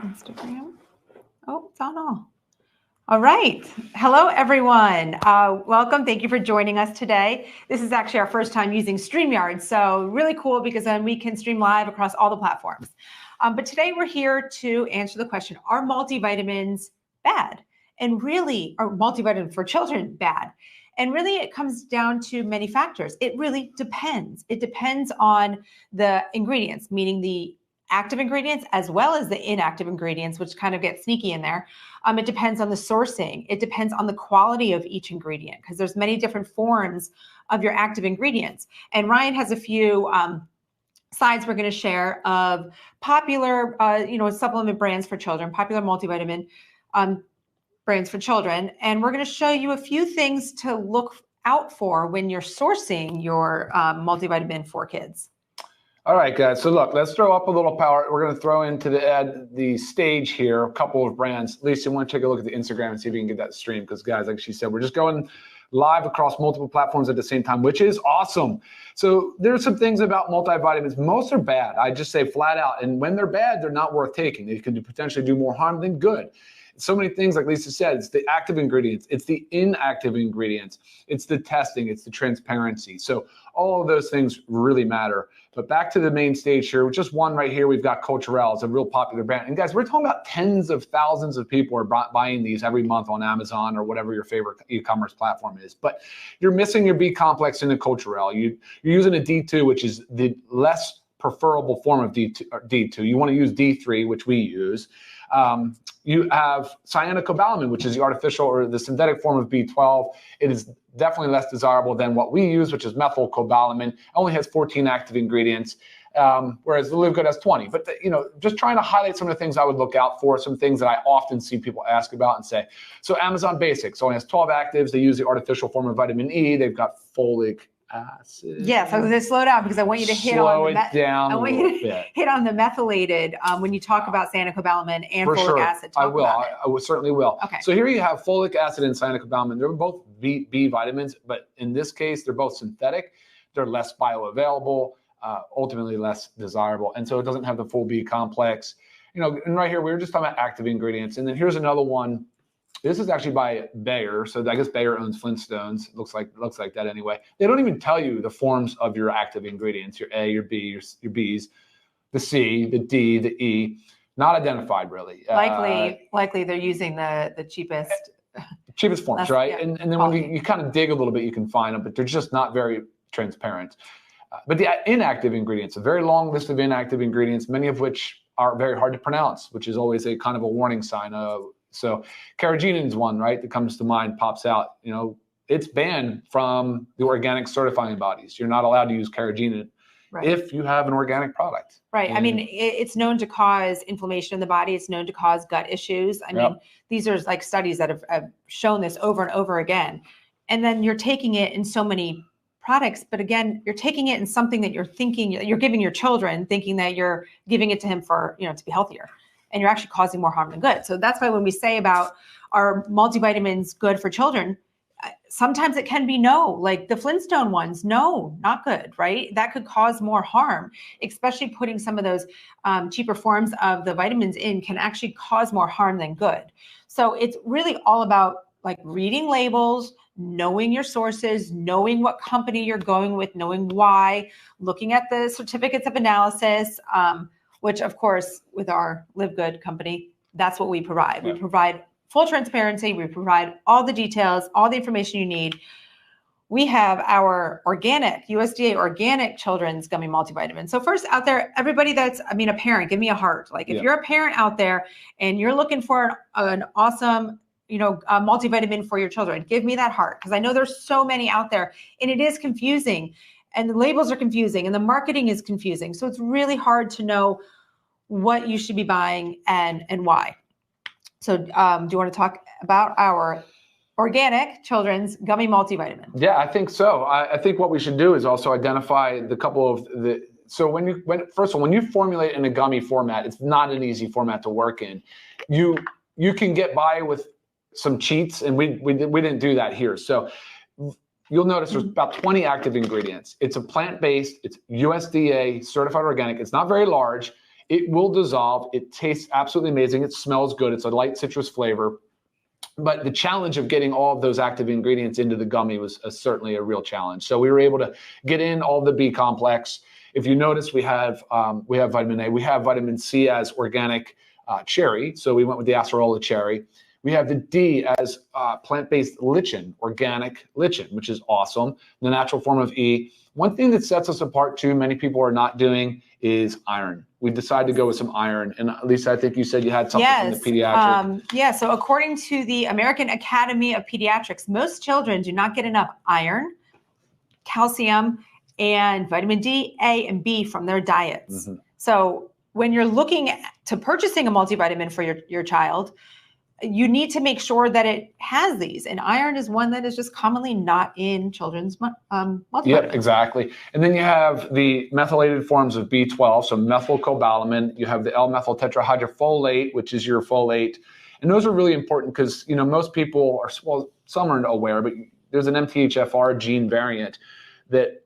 Instagram. Oh, it's on all. All right. Hello, everyone. Welcome. Thank you for joining us today. This is actually our first time using StreamYard, so really cool because then we can stream live across all the platforms. But today we're here to answer the question, are multivitamins bad? And really, are multivitamins for children bad? And really, it comes down to many factors. It really depends. It depends on the ingredients, meaning the active ingredients as well as the inactive ingredients, which kind of get sneaky in there. It depends on the sourcing. It depends on the quality of each ingredient because there's many different forms of your active ingredients. And Ryan has a few slides we're going to share of popular, supplement brands for children, popular multivitamin brands for children. And we're going to show you a few things to look out for when you're sourcing your multivitamin for kids. All right, guys. So look, let's throw up a little power. We're going to throw into the stage here a couple of brands. Lisa, you want to take a look at the Instagram and see if you can get that stream because, guys, like she said, we're just going live across multiple platforms at the same time, which is awesome. So there's some things about multivitamins. Most are bad. I just say flat out. And when they're bad, they're not worth taking. They can potentially do more harm than good. So many things, like Lisa said, it's the active ingredients, it's the inactive ingredients, it's the testing, it's the transparency. So all of those things really matter. But back to the main stage here, just one right here, we've got Culturelle. It's a real popular brand. And guys, we're talking about tens of thousands of people are buying these every month on Amazon or whatever your favorite e-commerce platform is. But you're missing your B complex in the Culturelle. You're using a D2, which is the less preferable form of D2. You want to use D3, which we use. You have cyanocobalamin, which is the artificial or the synthetic form of B12. It is definitely less desirable than what we use, which is methylcobalamin. It only has 14 active ingredients, whereas the LiveGood has 20. But just trying to highlight some of the things I would look out for, some things that I often see people ask about and say. So Amazon Basics only has 12 actives. They use the artificial form of vitamin E. They've got folic acid. Yes, I was going to slow down because I want you to hit on the methylated when you talk about cyanocobalamin and folic acid. I certainly will. Okay. So here you have folic acid and cyanocobalamin. They're both B vitamins, but in this case, they're both synthetic. They're less bioavailable, ultimately less desirable, and so it doesn't have the full B complex. And right here we were just talking about active ingredients, and then here's another one. This is actually by Bayer, so I guess Bayer owns Flintstones. It looks like that anyway. They don't even tell you the forms of your active ingredients, your A, your B, your Bs, the C, the D, the E, not identified really. Likely they're using the cheapest forms, right? Yeah. And then when you kind of dig a little bit, you can find them, but they're just not very transparent. But the inactive ingredients, a very long list of inactive ingredients, many of which are very hard to pronounce, which is always a kind of a warning sign of. So carrageenan is one, right, that comes to mind, pops out. It's banned from the organic certifying bodies. You're not allowed to use carrageenan if you have an organic product. Right. I mean, it's known to cause inflammation in the body. It's known to cause gut issues. I mean, these are like studies that have shown this over and over again. And then you're taking it in so many products, but again, you're taking it in something that you're giving your children, thinking that you're giving it to him for, to be healthier. And you're actually causing more harm than good. So that's why when we say about are multivitamins good for children, sometimes it can be no, like the Flintstone ones, no, not good, right? That could cause more harm, especially putting some of those cheaper forms of the vitamins in can actually cause more harm than good. So it's really all about like reading labels, knowing your sources, knowing what company you're going with, knowing why, looking at the certificates of analysis, which of course, with our LiveGood company, that's what we provide. We provide full transparency. We provide all the details, all the information you need. We have our organic, USDA organic children's gummy multivitamin. So first out there, everybody that's, a parent, give me a heart. Like if you're a parent out there and you're looking for an awesome, multivitamin for your children, give me that heart. Because I know there's so many out there and it is confusing. And the labels are confusing and the marketing is confusing. So it's really hard to know what you should be buying and why. So do you want to talk about our organic children's gummy multivitamin? Yeah, I think so. I think what we should do is also identify the couple of so first of all, when you formulate in a gummy format, it's not an easy format to work in. You can get by with some cheats, and we didn't do that here. So you'll notice there's about 20 active ingredients. It's a plant-based, it's USDA certified organic. It's not very large. It will dissolve. It tastes absolutely amazing. It smells good. It's a light citrus flavor. But the challenge of getting all of those active ingredients into the gummy was certainly a real challenge. So we were able to get in all the B complex. If you notice, we have vitamin A. We have vitamin C as organic cherry. So we went with the acerola cherry. We have the D as plant-based lichen, organic lichen, which is awesome. The natural form of E. One thing that sets us apart too, many people are not doing, is iron. We decided to go with some iron. And Lisa, I think you said you had something from the pediatric. Yeah, so according to the American Academy of Pediatrics, most children do not get enough iron, calcium, and vitamin D, A, and B from their diets. Mm-hmm. So when you're looking to purchasing a multivitamin for your child, you need to make sure that it has these. And iron is one that is just commonly not in children's multivitamins. Yep, exactly. And then you have the methylated forms of B12, so methylcobalamin. You have the L-methyltetrahydrofolate, which is your folate. And those are really important because, you know, most people are, well, some aren't aware, but there's an MTHFR gene variant that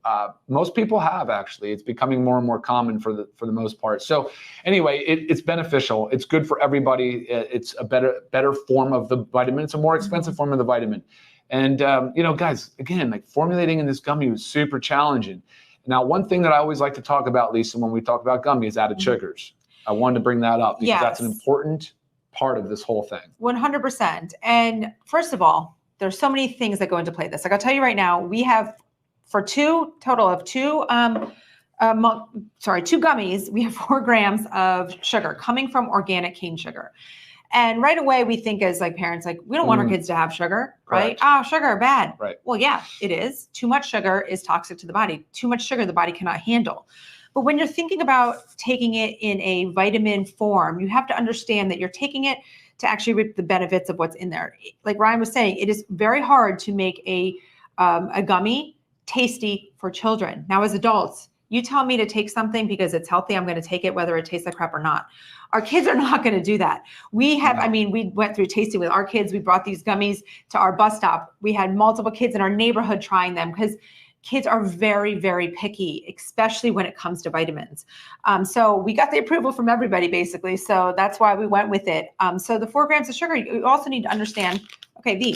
most people have, actually. It's becoming more and more common for the most part. So anyway, it's beneficial. It's good for everybody. It's a better form of the vitamin. It's a more expensive form of the vitamin. And, you know, guys, again, like formulating in this gummy was super challenging. Now, one thing that I always like to talk about, Lisa, when we talk about gummy is added sugars. I wanted to bring that up because that's an important part of this whole thing. 100%. And first of all, there's so many things that go into play this. Like I'll tell you right now, we have for two gummies, we have 4 grams of sugar coming from organic cane sugar. And right away we think as like parents, like we don't want our kids to have sugar, right? Oh, sugar, bad. Right. Well, yeah, it is. Too much sugar is toxic to the body. Too much sugar the body cannot handle. But when you're thinking about taking it in a vitamin form, you have to understand that you're taking it to actually reap the benefits of what's in there. Like Ryan was saying, it is very hard to make a gummy tasty for children. Now, as adults, you tell me to take something because it's healthy, I'm going to take it whether it tastes like crap or not. Our kids are not going to do that. We have, I mean, we went through tasting with our kids. We brought these gummies to our bus stop. We had multiple kids in our neighborhood trying them because kids are very, very picky, especially when it comes to vitamins. So we got the approval from everybody, basically. So that's why we went with it. So the 4 grams of sugar, you also need to understand, okay,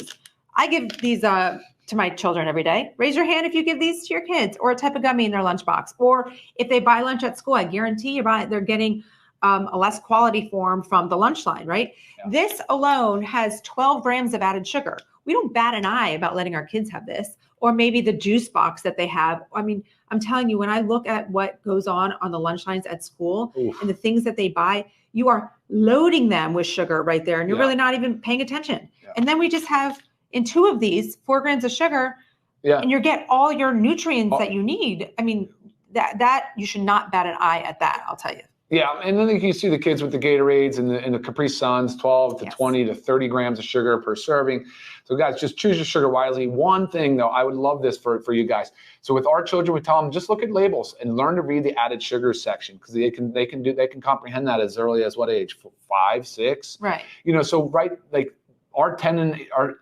I give these to my children every day. Raise your hand if you give these to your kids, or a type of gummy in their lunchbox. Or if they buy lunch at school, I guarantee they're getting a less quality form from the lunch line, right? Yeah. This alone has 12 grams of added sugar. We don't bat an eye about letting our kids have this, or maybe the juice box that they have. I mean, I'm telling you, when I look at what goes on the lunch lines at school and the things that they buy, you are loading them with sugar right there, and you're really not even paying attention. Yeah. And then we just have, in 2 of these, 4 grams of sugar, and you get all your nutrients that you need. I mean, that you should not bat an eye at that, I'll tell you. Yeah, and then you see the kids with the Gatorades and the Capri Suns, 12 to 20 to 30 grams of sugar per serving. So guys, just choose your sugar wisely. One thing though, I would love this for you guys. So with our children, we tell them just look at labels and learn to read the added sugars section, because they can comprehend that as early as what age? 5, 6. Right. You know, so like our 12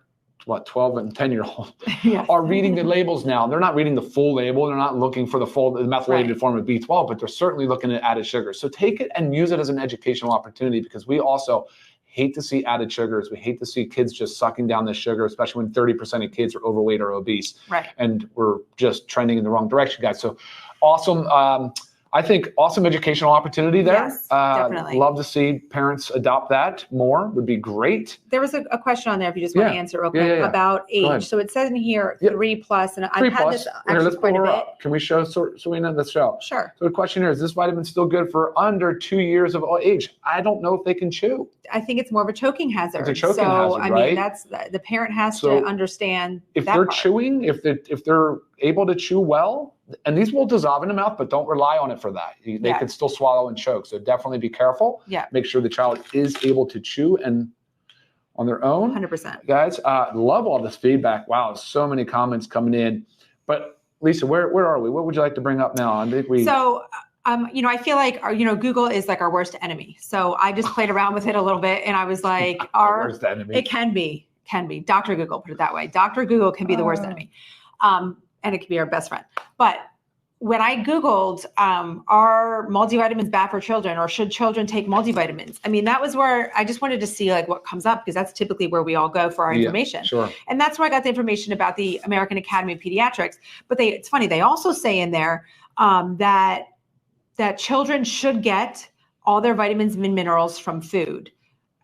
and 10-year-old are reading the labels now. They're not reading the full label. They're not looking for the methylated form of B12, but they're certainly looking at added sugars. So take it and use it as an educational opportunity, because we also hate to see added sugars. We hate to see kids just sucking down this sugar, especially when 30% of kids are overweight or obese. Right. And we're just trending in the wrong direction, guys. So awesome. I think awesome educational opportunity there. Yes, definitely. Love to see parents adopt that more. Would be great. There was a question on there, if you just want to answer real quick, about age. So it says in here 3+, and I've had this actually quite a bit. Can we show Serena the show? Sure. So the question here is this vitamin still good for under 2 years of age? I don't know if they can chew. I think it's more of a choking hazard. It's a choking hazard, I mean, that's the parent has to understand if they're chewing, if they're able to chew well, and these will dissolve in the mouth, but don't rely on it for that. They could still swallow and choke. So definitely be careful. Yeah. Make sure the child is able to chew and on their own. 100%. Guys, love all this feedback. Wow, so many comments coming in. But Lisa, where are we? What would you like to bring up now? I think you know, I feel like Google is like our worst enemy. So I just played around with it a little bit, and I was like, our worst enemy. It can be Dr. Google, put it that way. Dr. Google can be the worst enemy. And it can be our best friend. But when I Googled, are multivitamins bad for children, or should children take multivitamins? I mean, that was where I just wanted to see like what comes up, because that's typically where we all go for our information. Sure. And that's where I got the information about the American Academy of Pediatrics. But it's funny, they also say in there that children should get all their vitamins and minerals from food.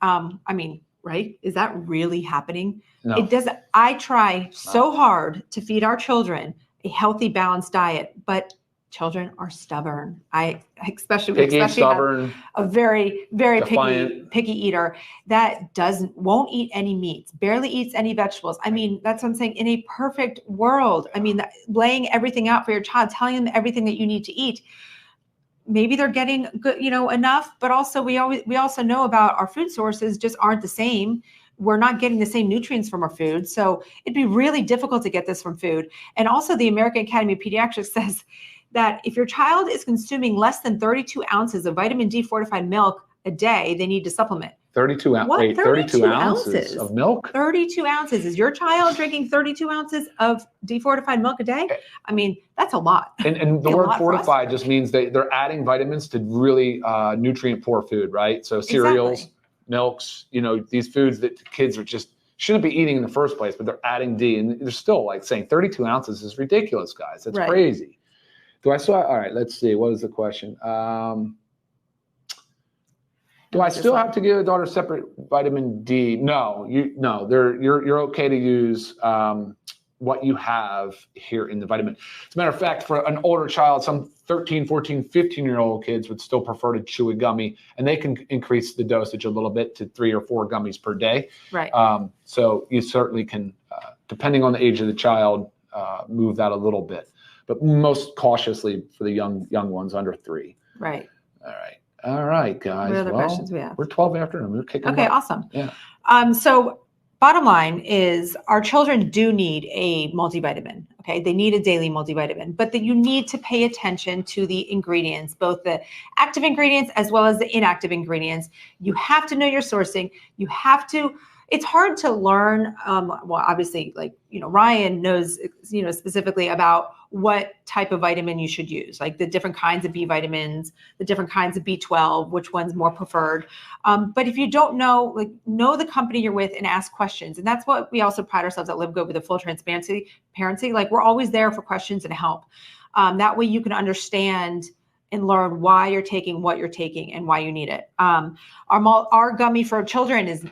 I mean, right? Is that really happening? No. It doesn't. I try so hard to feed our children a healthy, balanced diet, but children are stubborn. Especially stubborn, a very, very defiant. picky eater that won't eat any meats, barely eats any vegetables. I mean, that's what I'm saying. In a perfect world, I mean, laying everything out for your child, telling them everything that you need to eat. Maybe they're getting good, enough, but also we also know about our food sources just aren't the same. We're not getting the same nutrients from our food. So it'd be really difficult to get this from food. And also the American Academy of Pediatrics says that if your child is consuming less than 32 ounces of vitamin D fortified milk a day, they need to supplement. 32 ounces. What? 32 ounces of milk? 32 ounces. Is your child drinking 32 ounces of defortified milk a day? I mean, that's a lot. And the word fortified just means they're adding vitamins to really nutrient poor food, right? So cereals, milks, these foods that kids shouldn't be eating in the first place, but they're adding D, and they're still like saying 32 ounces is ridiculous, guys. That's crazy. All right, let's see. What is the question? Do I still have to give a daughter separate vitamin D? No, you're okay to use what you have here in the vitamin. As a matter of fact, for an older child, some 13, 14, 15-year-old kids would still prefer to chew a gummy, and they can increase the dosage a little bit to 3 or 4 gummies per day. Right. So you certainly can, depending on the age of the child, move that a little bit, but most cautiously for the young ones under 3. Right. All right, guys. What other questions we have? We're 12 after, and we're kicking. Okay, awesome. Yeah. So bottom line is our children do need a multivitamin. Okay, they need a daily multivitamin, but that you need to pay attention to the ingredients, both the active ingredients as well as the inactive ingredients. You have to know your sourcing. You have to. It's hard to learn. Well, obviously, Ryan knows, specifically about what type of vitamin you should use, like the different kinds of B vitamins, the different kinds of B12, which one's more preferred. But if you don't know, know the company you're with and ask questions. And that's what we also pride ourselves at LiveGood with, the full transparency. We're always there for questions and help. That way you can understand and learn why you're taking what you're taking and why you need it. Our gummy for children is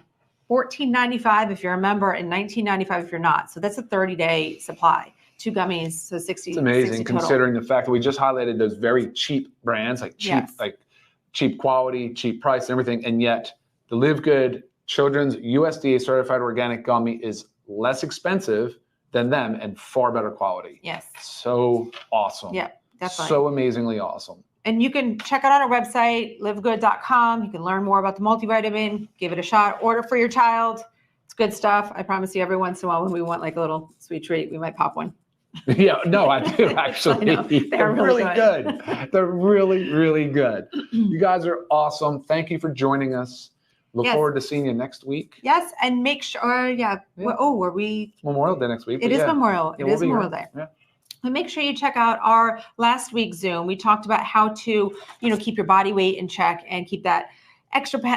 $14.95 if you're a member and $19.95 if you're not. So that's a 30-day supply. 2 gummies, so 60. It's amazing 60 total. Considering the fact that we just highlighted those very cheap brands, cheap quality, cheap price, and everything, and yet the LiveGood Children's USDA certified organic gummy is less expensive than them and far better quality. Yes. So awesome. Yeah, definitely. So amazingly awesome. And you can check it out on our website, livegood.com. You can learn more about the multivitamin, give it a shot, order for your child. It's good stuff. I promise you, every once in a while when we want a little sweet treat, we might pop one. Yeah, no, I do actually. They're really good. They're really, really good. You guys are awesome. Thank you for joining us. Look forward to seeing you next week. Yes, and make sure, were we? Memorial Day next week. It is Memorial. Yeah, it is Memorial Day. Yeah. And make sure you check out our last week's Zoom. We talked about how to, keep your body weight in check and keep that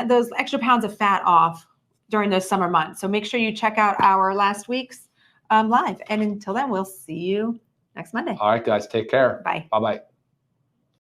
those extra pounds of fat off during those summer months. So make sure you check out our last week's live. And until then, we'll see you next Monday. All right, guys, take care. Bye. Bye-bye.